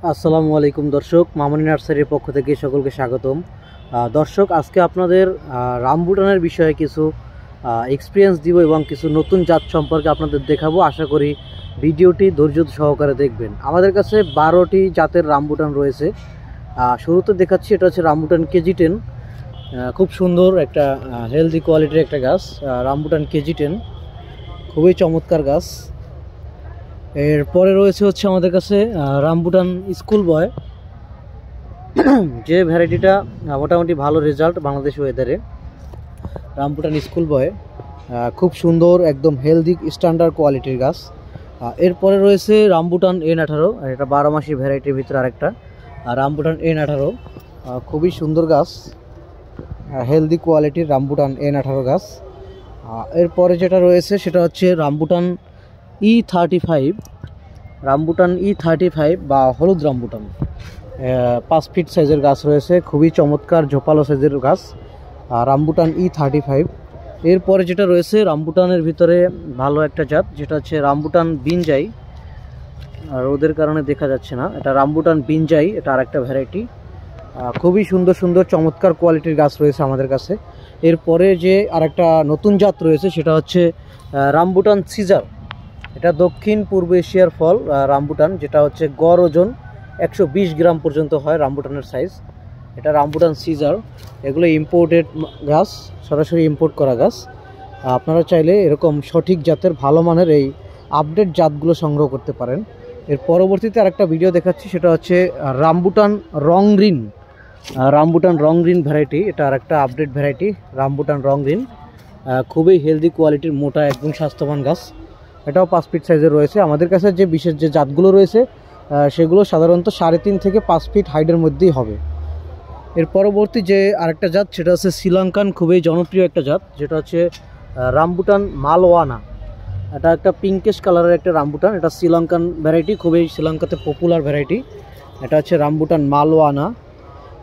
আসসালামু আলাইকুম দর্শক, মামনি নার্সারির পক্ষ থেকে সকলকে স্বাগতম। দর্শক, আজকে আপনাদের রামবুটানের বিষয়ে কিছু এক্সপিরিয়েন্স দিব এবং কিছু নতুন জাত সম্পর্কে আপনাদের দেখাবো। আশা করি ভিডিওটি ধৈর্য সহকারে দেখবেন। আমাদের কাছে 12টি জাতের রামবুটান রয়েছে। শুরুতে দেখাচ্ছি, এটা হচ্ছে রামবুটান KG10। খুব সুন্দর একটা হেলদি কোয়ালিটির একটা গাছ, রামবুটান KG10, খুবই চমৎকার গাছ। এরপরে রয়েছে হচ্ছে আমাদের কাছে রামবুটান স্কুল বয়, যে ভ্যারাইটিটা মোটামুটি ভালো রেজাল্ট বাংলাদেশ ওয়েদারে। রামবুটান স্কুল বয় খুব সুন্দর, একদম হেলদি স্ট্যান্ডার্ড কোয়ালিটির গাছ। এরপরে রয়েছে রামবুটান N18, এটা 12 মাসি ভ্যারাইটির ভিতরে আরেকটা রামবুটান N18, খুবই সুন্দর গাছ, হেলদি কোয়ালিটির রামবুটান N18 গাছ। এরপরে যেটা রয়েছে সেটা হচ্ছে রামবুটান E35, রামবুটান E35 বা হলুদ রামবুটান, 5 ফিট সাইজের গাছ রয়েছে, খুবই চমৎকার ঝোপালো সাইজের গাছ, রামবুটান E35। এরপরে যেটা রয়েছে রামবুটানের ভিতরে ভালো একটা জাত, যেটা হচ্ছে রামবুটান বিনজাই, আর ওদের কারণে দেখা যাচ্ছে না, এটা রামবুটান বিনজাই, এটা আরেকটা ভ্যারাইটি। খুবই সুন্দর সুন্দর চমৎকার কোয়ালিটির গাছ রয়েছে আমাদের কাছে। এরপরে যে আরেকটা নতুন জাত রয়েছে সেটা হচ্ছে রামবুটান সিজার, এটা দক্ষিণ পূর্ব এশিয়ার ফল রামবুটান, যেটা হচ্ছে গড় ওজন 120 গ্রাম পর্যন্ত হয় রামবুটানের সাইজ। এটা রামবুটান সিজার। এগুলো ইম্পোর্টেড গাছ, সরাসরি ইম্পোর্ট করা গাছ। আপনারা চাইলে এরকম সঠিক জাতের ভালো মানের এই আপডেট জাতগুলো সংগ্রহ করতে পারেন। এর পরবর্তীতে আরেকটা ভিডিও দেখাচ্ছি, সেটা হচ্ছে রামবুটান রংগ্রিন, রামবুটান রংগ্রিন ভ্যারাইটি, এটা আরেকটা আপডেট ভ্যারাইটি রামবুটান রংগ্রিন। খুবই হেলদি কোয়ালিটির, মোটা, একদম স্বাস্থ্যবান গাছ। এটাও 5 ফিট সাইজের রয়েছে। আমাদের কাছে যে বিশেষ যে জাতগুলো রয়েছে সেগুলো সাধারণত 3.5 থেকে 5 ফিট হাইটের মধ্যেই হবে। এর পরবর্তী যে আরেকটা জাত সেটা হচ্ছে শ্রীলঙ্কান, খুবই জনপ্রিয় একটা জাত, যেটা হচ্ছে রামবুটান মালওয়ানা। এটা একটা পিঙ্কিশ কালারের একটা রামবুটান, এটা শ্রীলঙ্কান ভ্যারাইটি, খুবই শ্রীলঙ্কাতে পপুলার ভ্যারাইটি। এটা হচ্ছে রামবুটান মালওয়ানা।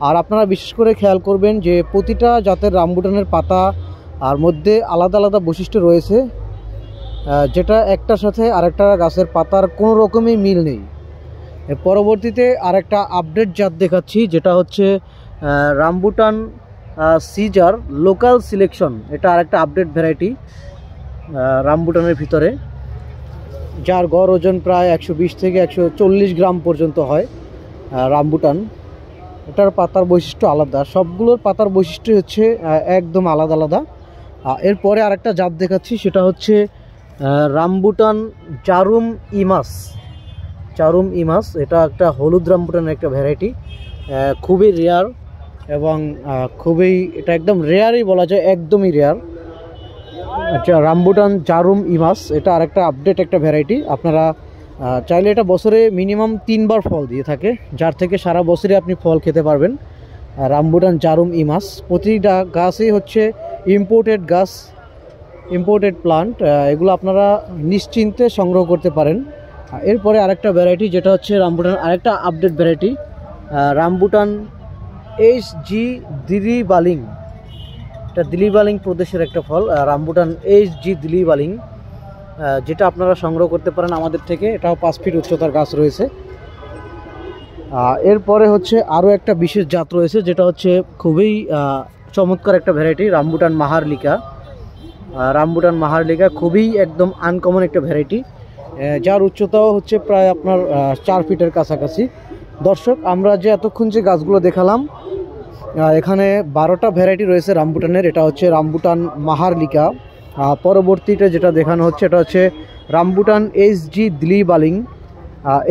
আর আপনারা বিশেষ করে খেয়াল করবেন যে প্রতিটা জাতের রামবুটানের পাতা আর মধ্যে আলাদা আলাদা বৈশিষ্ট্য রয়েছে, যেটা একটার সাথে আরেকটা গাছের পাতার কোনো রকমই মিল নেই। এর পরবর্তীতে আরেকটা আপডেট জাত দেখাচ্ছি, যেটা হচ্ছে রামবুটান সিজার লোকাল সিলেকশন, এটা আরেকটা আপডেট ভ্যারাইটি রামবুটানের ভিতরে, যার গড় ওজন প্রায় 120 থেকে 140 গ্রাম পর্যন্ত হয় রামবুটান। এটার পাতার বৈশিষ্ট্য আলাদা, সবগুলোর পাতার বৈশিষ্ট্য হচ্ছে একদম আলাদা আলাদা। এরপরে আরেকটা জাত দেখাচ্ছি, সেটা হচ্ছে রামবুটান চারুম ইমাস, চারুম ইমাস, এটা একটা হলুদ রামবুটানের একটা ভ্যারাইটি, খুবই রেয়ার এবং খুবই, এটা একদম রেয়ারই বলা যায়, একদমই রেয়ার। আচ্ছা, রামবুটান চারুম ইমাস, এটা আরেকটা আপডেট একটা ভ্যারাইটি। আপনারা চাইলে এটা বছরে মিনিমাম 3 বার ফল দিয়ে থাকে, যার থেকে সারা বছরে আপনি ফল খেতে পারবেন। রামবুটান চারুম ইমাস, প্রতিটা গাছই হচ্ছে ইম্পোর্টেড গাছ, ইম্পোর্টেড প্লান্ট, এগুলো আপনারা নিশ্চিন্তে সংগ্রহ করতে পারেন। এরপরে আরেকটা ভ্যারাইটি, যেটা হচ্ছে রামবুটান আরেকটা আপডেট ভ্যারাইটি, রামবুটান HG দিলি বালিং, এটা দিলি বালিং প্রদেশের একটা ফল, রামবুটান HG দিলি বালিং, যেটা আপনারা সংগ্রহ করতে পারেন আমাদের থেকে। এটাও 5 ফিট উচ্চতার গাছ রয়েছে। এরপরে হচ্ছে আরও একটা বিশেষ জাত রয়েছে, যেটা হচ্ছে খুবই চমৎকার একটা ভ্যারাইটি, রামবুটান মাহারলিকা, রামবুটান মাহারলিকা, খুবই একদম আনকমন একটা ভ্যারাইটি, যার উচ্চতাও হচ্ছে প্রায় আপনার 4 ফিটের কাছাকাছি। দর্শক, আমরা যে এতক্ষণ যে গাছগুলো দেখালাম, এখানে 12টা ভ্যারাইটি রয়েছে রামবুটানের। এটা হচ্ছে রামবুটান মাহারলিকা। পরবর্তীতে যেটা দেখানো হচ্ছে এটা হচ্ছে রামবুটান HG দিলি বালিং।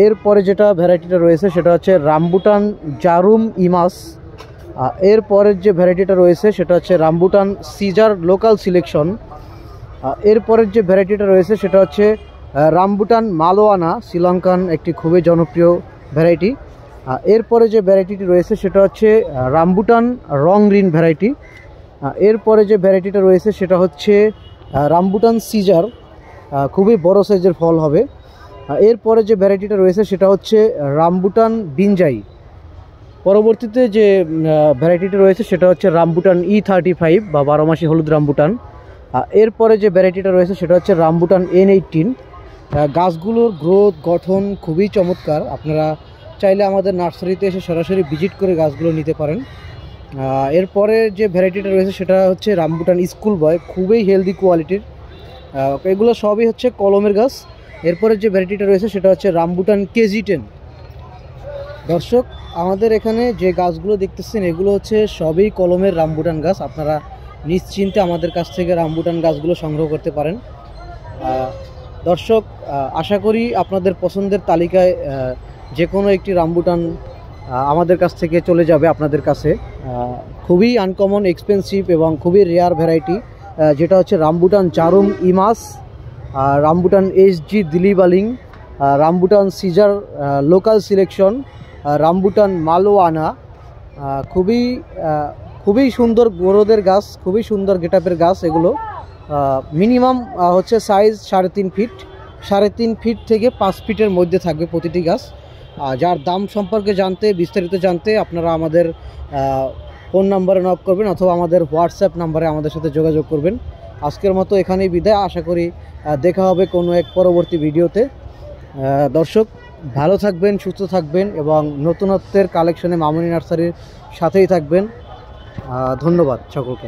এরপরে যেটা ভ্যারাইটিটা রয়েছে সেটা হচ্ছে রামবুটান জারুম ইমাস। এরপরের যে ভ্যারাইটিটা রয়েছে সেটা হচ্ছে রামবুটান সিজার লোকাল সিলেকশন। এরপরের যে ভ্যারাইটিটা রয়েছে সেটা হচ্ছে রামবুটান মালওয়ানা, শ্রীলঙ্কান একটি খুবই জনপ্রিয় ভ্যারাইটি। এরপরে যে ভ্যারাইটিটি রয়েছে সেটা হচ্ছে রামবুটান রংগ্রিন ভ্যারাইটি। এরপরে যে ভ্যারাইটিটা রয়েছে সেটা হচ্ছে রামবুটান সিজার, খুবই বড় সাইজের ফল হবে। এরপরে যে ভ্যারাইটিটা রয়েছে সেটা হচ্ছে রামবুটান বিনজাই। পরবর্তীতে যে ভ্যারাইটিটা রয়েছে সেটা হচ্ছে রামবুটান E35 বা 12 মাসি হলুদ রামবুটান। এরপরে যে ভ্যারাইটিটা রয়েছে সেটা হচ্ছে রামবুটান N18। গাছগুলোর গ্রোথ গঠন খুবই চমৎকার, আপনারা চাইলে আমাদের নার্সারিতে এসে সরাসরি ভিজিট করে গাছগুলো নিতে পারেন। এরপরে যে ভ্যারাইটিটা রয়েছে সেটা হচ্ছে রামবুটান স্কুল বয়, খুবই হেলদি কোয়ালিটির। এগুলো সবই হচ্ছে কলমের গাছ। এরপরে যে ভ্যারাইটিটা রয়েছে সেটা হচ্ছে রামবুটান KG10। দর্শক, আমাদের এখানে যে গাছগুলো দেখতেছেন এগুলো হচ্ছে সবই কলমের রামবুটান গাছ। আপনারা নিশ্চিন্তে আমাদের কাছ থেকে রামবুটান গাছগুলো সংগ্রহ করতে পারেন। দর্শক, আশা করি আপনাদের পছন্দের তালিকায় যে কোনো একটি রামবুটান আমাদের কাছ থেকে চলে যাবে আপনাদের কাছে। খুবই আনকমন, এক্সপেন্সিভ এবং খুবই রেয়ার ভ্যারাইটি, যেটা হচ্ছে rambutan Jarum Emas, rambutan SG দিলিবালিং, রামবুটান সিজার লোকাল সিলেকশন, রামবুটান মালোয়ানা। খুবই সুন্দর গ্রোদের গাছ, খুবই সুন্দর গেটআপের গাছ এগুলো। মিনিমাম হচ্ছে সাইজ 3.5 ফিট, 3.5 ফিট থেকে 5 ফিটের মধ্যে থাকবে প্রতিটি গাছ। যার দাম সম্পর্কে জানতে, বিস্তারিত জানতে আপনারা আমাদের ফোন নাম্বারে নক করবেন অথবা আমাদের হোয়াটসঅ্যাপ নাম্বারে আমাদের সাথে যোগাযোগ করবেন। আজকের মতো এখানেই বিদায়। আশা করি দেখা হবে কোনো এক পরবর্তী ভিডিওতে। দর্শক, ভালো থাকবেন, সুস্থ থাকবেন এবং নতুনত্বের কালেকশনে মামুনি নার্সারির সাথেই থাকবেন। ধন্যবাদ সকলকে।